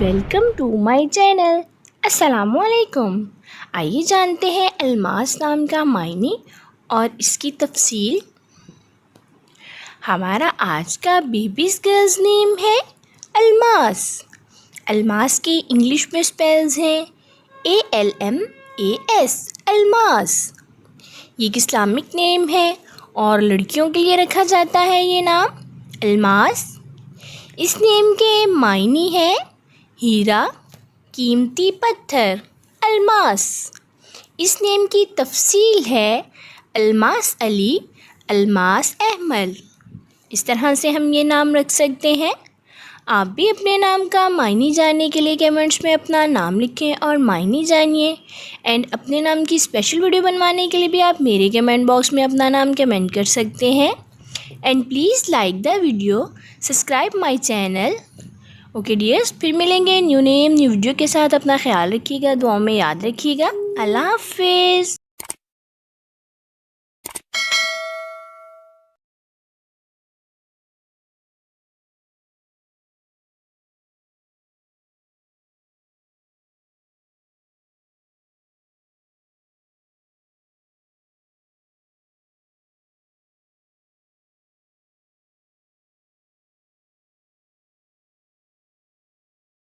Welcome to my channel. अस्सलामुअलैकुम। आइए जानते हैं अलमास नाम का मायने और इसकी तफसील। हमारा आज का बेबीज़ गर्ल्स नेम है अलमास। अलमास की इंग्लिश में स्पेल्स हैं ALMAS, अलमास। ये एक इस्लामिक नेम है और लड़कियों के लिए रखा जाता है ये नाम अलमास। इस नेम के मायने हैं हीरा, कीमती पत्थर, अलमास। इस नेम की तफसील है अलमास अली, अलमास अहमद। इस तरह से हम ये नाम रख सकते हैं। आप भी अपने नाम का मायने जानने के लिए कमेंट्स में अपना नाम लिखें और मायने जानिए। एंड अपने नाम की स्पेशल वीडियो बनवाने के लिए भी आप मेरे कमेंट बॉक्स में अपना नाम कमेंट कर सकते हैं। And please like the video, subscribe my channel. Okay dears, फिर मिलेंगे न्यू नेम न्यू वीडियो के साथ। अपना ख्याल रखिएगा, दुआओं में याद रखिएगा। अल्लाह हाफिज़।